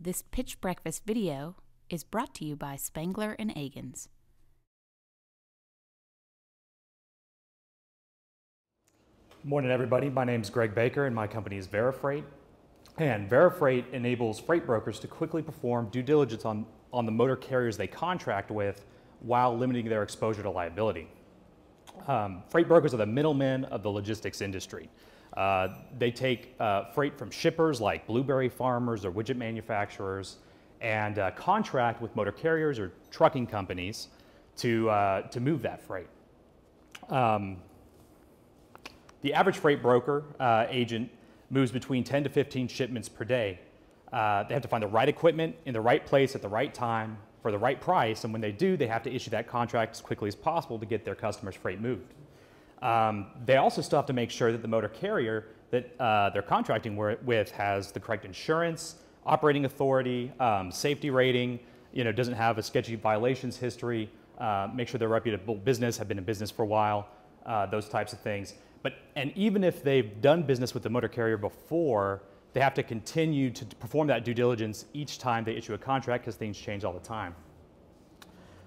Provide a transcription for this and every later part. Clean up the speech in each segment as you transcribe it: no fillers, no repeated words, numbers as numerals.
This Pitch Breakfast video is brought to you by Spangler and Agins. Morning, everybody. My name is Greg Baker, and my company is Verifreight. And Verifreight enables freight brokers to quickly perform due diligence on the motor carriers they contract with while limiting their exposure to liability. Freight brokers are the middlemen of the logistics industry. They take freight from shippers like blueberry farmers or widget manufacturers and contract with motor carriers or trucking companies to move that freight. The average freight broker agent moves between 10 to 15 shipments per day. They have to find the right equipment in the right place at the right time for the right price, and when they do, they have to issue that contract as quickly as possible to get their customers' freight moved. They also still have to make sure that the motor carrier that they're contracting with has the correct insurance, operating authority, safety rating, doesn't have a sketchy violations history, make sure they're a reputable business, have been in business for a while, those types of things. And even if they've done business with the motor carrier before, they have to continue to perform that due diligence each time they issue a contract because things change all the time.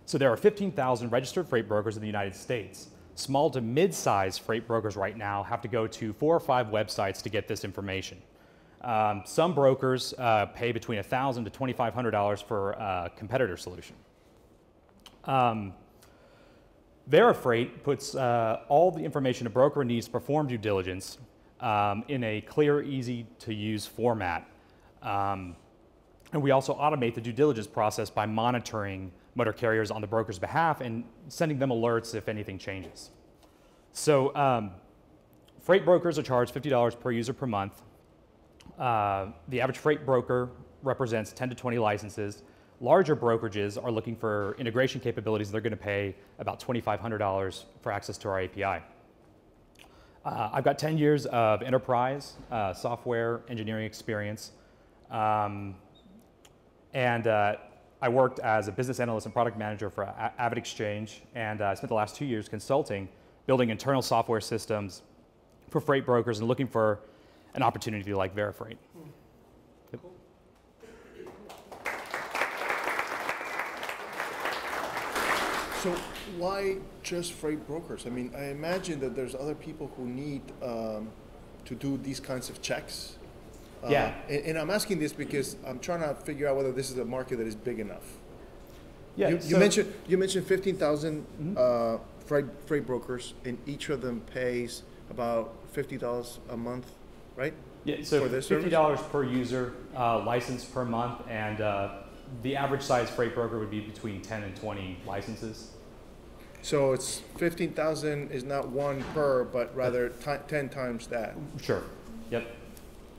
So there are 15,000 registered freight brokers in the United States. Small to mid-sized freight brokers right now have to go to 4 or 5 websites to get this information. Some brokers pay between $1,000 to $2,500 for a competitor solution. Verifreight puts all the information a broker needs to perform due diligence in a clear, easy-to-use format. And we also automate the due diligence process by monitoring motor carriers on the broker's behalf and sending them alerts if anything changes. So freight brokers are charged $50 per user per month. The average freight broker represents 10 to 20 licenses. Larger brokerages are looking for integration capabilities. They're going to pay about $2,500 for access to our API. I've got 10 years of enterprise software engineering experience. I worked as a business analyst and product manager for AvidXchange, and I spent the last 2 years consulting, building internal software systems for freight brokers and looking for an opportunity like Verifreight. Yep. Cool. So why just freight brokers? I mean, I imagine that there's other people who need to do these kinds of checks. Yeah. And I'm asking this because I'm trying to figure out whether this is a market that is big enough. Yeah. You mentioned 15,000 freight brokers, and each of them pays about $50 a month, right? Yeah. So for this $50 service? per user, license per month, and the average size freight broker would be between 10 and 20 licenses. So it's 15,000 is not one per, but rather 10 times that. Sure. Yep.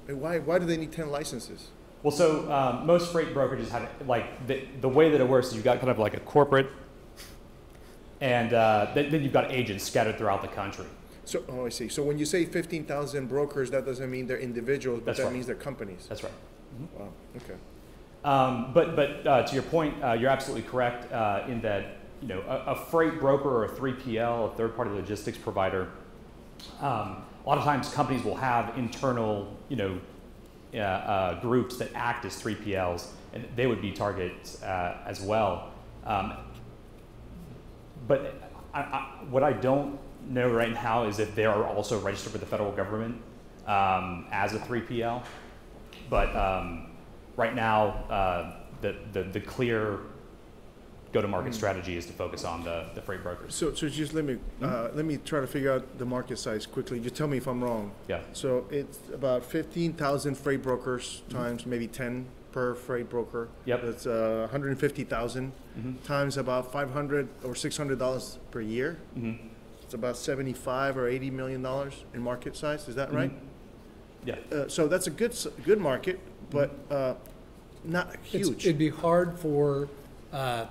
And why do they need 10 licenses? Well, so most freight brokerages have, like, the way that it works is you've got kind of like a corporate, and then you've got agents scattered throughout the country. So, I see. So when you say 15,000 brokers, that doesn't mean they're individuals, but that means they're companies. That's right. Mm-hmm. Wow, okay. But to your point, you're absolutely correct in that, a freight broker or a 3PL, a third-party logistics provider, a lot of times companies will have internal, groups that act as 3PLs, and they would be targets as well. But what I don't know right now is if they are also registered with the federal government as a 3PL. But right now, the clear go-to-market strategy is to focus on the freight brokers. So just let me try to figure out the market size quickly. Just tell me if I'm wrong. Yeah. So it's about 15,000 freight brokers times maybe 10 per freight broker. Yep. That's 150,000 times about $500 or $600 per year. It's about $75 or $80 million in market size. Is that right? Yeah. So that's a good market, but not huge. It'd be hard for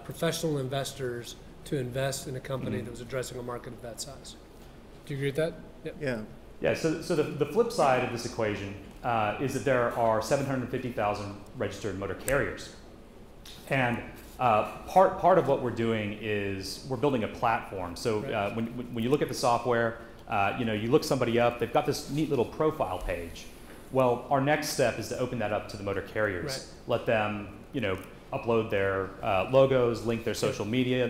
professional investors to invest in a company that was addressing a market of that size. Do you agree with that? Yep. Yeah. Yeah, so the flip side of this equation is that there are 750,000 registered motor carriers. And part of what we're doing is we're building a platform. So when you look at the software, you look somebody up, they've got this neat little profile page Well, our next step is to open that up to the motor carriers. Right. Let them, upload their logos, link their social media,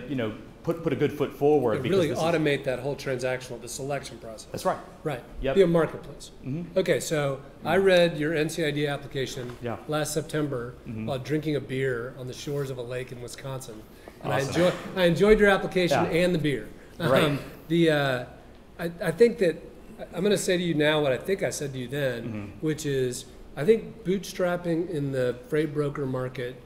put a good foot forward. And really automate that whole transactional, the selection process. That's right. Right. Yep. Be a marketplace. Okay, so I read your NCID application Yeah. last September while drinking a beer on the shores of a lake in Wisconsin. And Awesome. I enjoyed your application Yeah. and the beer. Great. I think that I'm going to say to you now what I think I said to you then, which is I think bootstrapping in the freight broker market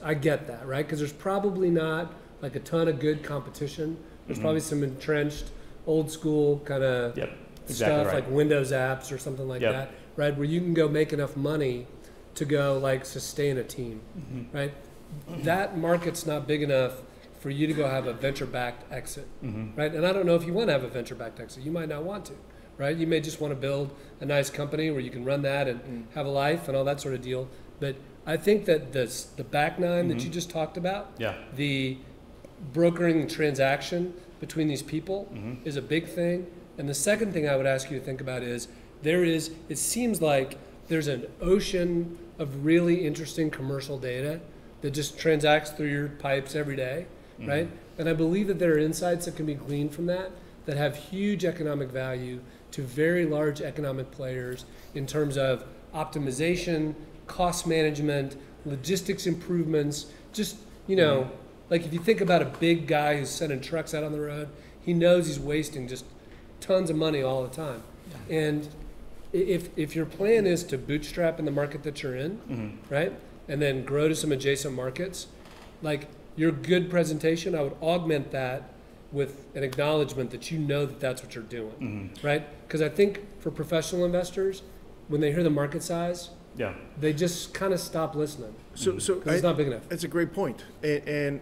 I get that, right? Because there's probably not like a ton of good competition. There's probably some entrenched, old school kind of Yep. Exactly stuff right. like Windows apps or something like Yep. that, right? Where you can go make enough money to go like sustain a team, right? That market's not big enough for you to go have a venture-backed exit, right? And I don't know if you want to have a venture-backed exit. You might not want to, right? You may just want to build a nice company where you can run that and have a life and all that sort of deal. But I think that the back nine that you just talked about, Yeah. the brokering transaction between these people is a big thing. And the second thing I would ask you to think about is it seems like there's an ocean of really interesting commercial data that just transacts through your pipes every day, right? And I believe that there are insights that can be gleaned from that have huge economic value to very large economic players in terms of optimization, cost management, logistics improvements, just, like if you think about a big guy who's sending trucks out on the road, he knows he's wasting just tons of money all the time. Yeah. And if your plan is to bootstrap in the market that you're in, right, and then grow to some adjacent markets, like your good presentation, I would augment that with an acknowledgement that you know that that's what you're doing, right? Because I think for professional investors, when they hear the market size, Yeah. they just kind of stop listening. So 'Cause it's not big enough. It's a great point. And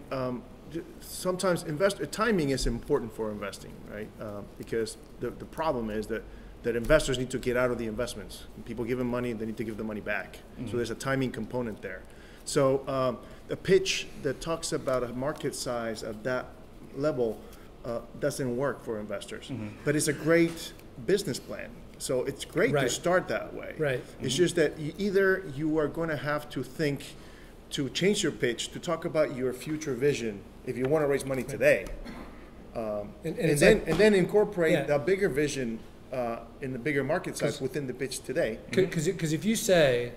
sometimes timing is important for investing, right? Because the problem is that investors need to get out of the investments. When people give them money, they need to give the money back. So there's a timing component there. So the pitch that talks about a market size at that level doesn't work for investors. But it's a great business plan. So it's great to start that way. Right. It's just that either you are going to have to think to change your pitch to talk about your future vision if you want to raise money today, and then incorporate the bigger vision in the bigger market size within the pitch today. Because if you say,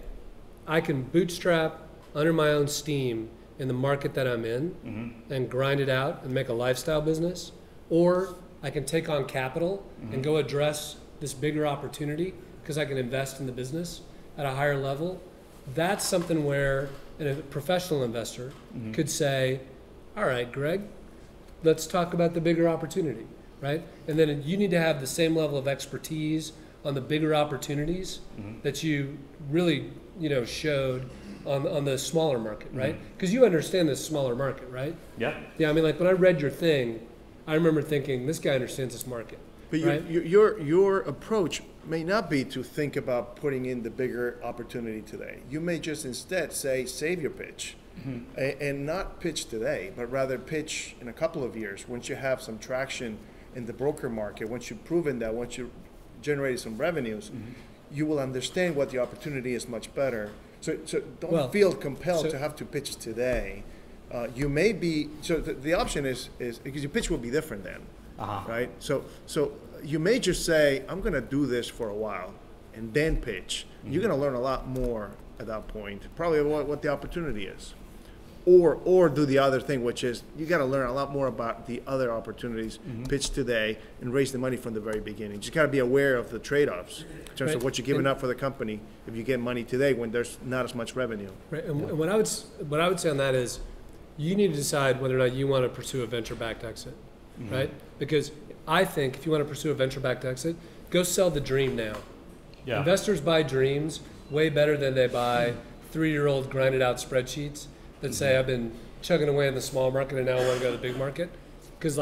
I can bootstrap under my own steam in the market that I'm in and grind it out and make a lifestyle business, or I can take on capital and go address this bigger opportunity because I can invest in the business at a higher level, that's something where a professional investor could say, all right, Greg, let's talk about the bigger opportunity, right? And then you need to have the same level of expertise on the bigger opportunities that you really, showed on the smaller market, right? Because you understand this smaller market, right? Yeah. Yeah, I mean, like when I read your thing, I remember thinking, this guy understands this market. But right? your approach may not be to think about putting in the bigger opportunity today. You may just instead say, save your pitch and not pitch today, but rather pitch in a couple of years once you have some traction in the broker market, once you've proven that, once you've generated some revenues, you will understand what the opportunity is much better. So don't feel compelled to have to pitch today. You may be, the option is because your pitch will be different then. Right? So you may just say, I'm going to do this for a while and then pitch. You're going to learn a lot more at that point, probably what the opportunity is. Or do the other thing, which is you got to learn a lot more about the other opportunities, pitch today, and raise the money from the very beginning. You just got to be aware of the trade-offs in terms of what you're giving up for the company if you get money today when there's not as much revenue. Right. And what I would say on that is you need to decide whether or not you want to pursue a venture-backed exit, right? Because I think if you want to pursue a venture-backed exit, go sell the dream now. Yeah. Investors buy dreams way better than they buy 3-year-old grinded-out spreadsheets that say I've been chugging away in the small market and now I want to go to the big market. Because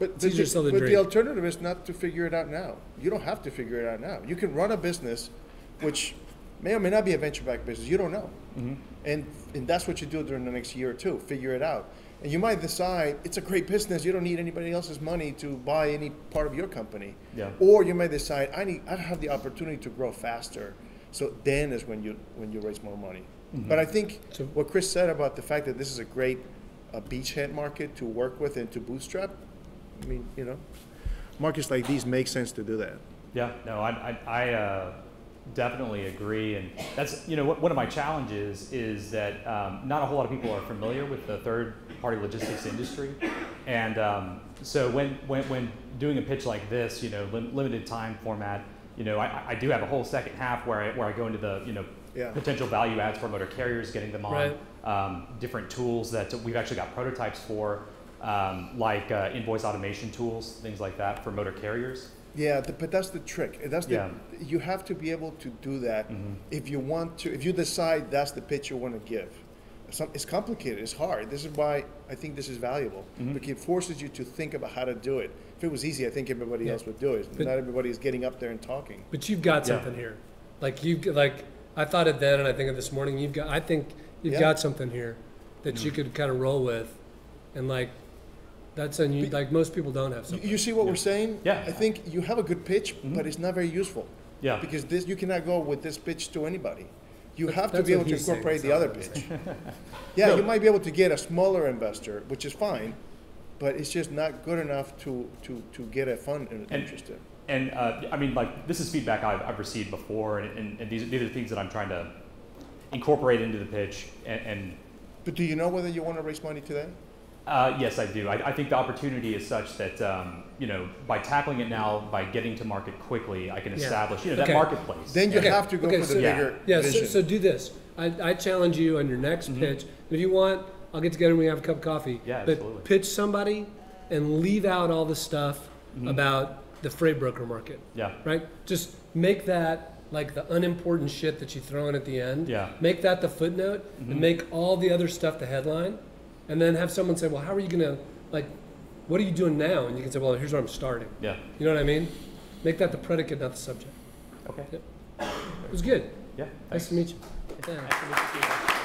it's easier to sell the dream. But the alternative is not to figure it out now. You don't have to figure it out now. You can run a business which may or may not be a venture-backed business. You don't know. And that's what you do during the next year or two, figure it out. And you might decide it's a great business. You don't need anybody else's money to buy any part of your company. Yeah. Or you might decide I have the opportunity to grow faster. So then is when you raise more money. But I think what Chris said about the fact that this is a great beachhead market to work with and to bootstrap, I mean, you know, markets like these make sense to do that. Yeah, no, I definitely agree, and that's, you know, one of my challenges is that not a whole lot of people are familiar with the third-party logistics industry, and so when doing a pitch like this, you know, limited time format, you know, I do have a whole second half where I go into the, you know, potential value adds for motor carriers, getting them on different tools that we've actually got prototypes for, like invoice automation tools, things like that for motor carriers. Yeah, but that's the trick. That's you have to be able to do that if you want to. If you decide that's the pitch you want to give. It's complicated. It's hard. This is why I think this is valuable. Because it forces you to think about how to do it. If it was easy, I think everybody else would do it. But not everybody is getting up there and talking. But you've got something here. Like I thought it then, and I think it this morning. I think you've got something here that you could kind of roll with, and like. That's like most people don't have something. You see what we're saying? Yeah. I think you have a good pitch, but it's not very useful. Yeah. Because you cannot go with this pitch to anybody. You have to be able to incorporate the other pitch. You might be able to get a smaller investor, which is fine, but it's just not good enough to get a fund interested. And I mean, like, this is feedback I've received before, and these are things that I'm trying to incorporate into the pitch. But do you know whether you want to raise money today? Yes, I do. I think the opportunity is such that, you know, by tackling it now, by getting to market quickly, I can establish, you know, that marketplace. Then you have to go for the bigger vision. So do this. I challenge you on your next pitch. If you want, I'll get together and we have a cup of coffee. Yeah, but absolutely. Pitch somebody and leave out all the stuff about the freight broker market. Yeah. Right? Just make that like the unimportant shit that you throw in at the end. Yeah. Make that the footnote and make all the other stuff the headline. And then have someone say, well, how are you going to, like, what are you doing now? And you can say, well, here's where I'm starting. Yeah. You know what I mean? Make that the predicate, not the subject. Okay. Yep. It was good. Yeah. Nice to meet you. Nice to meet you.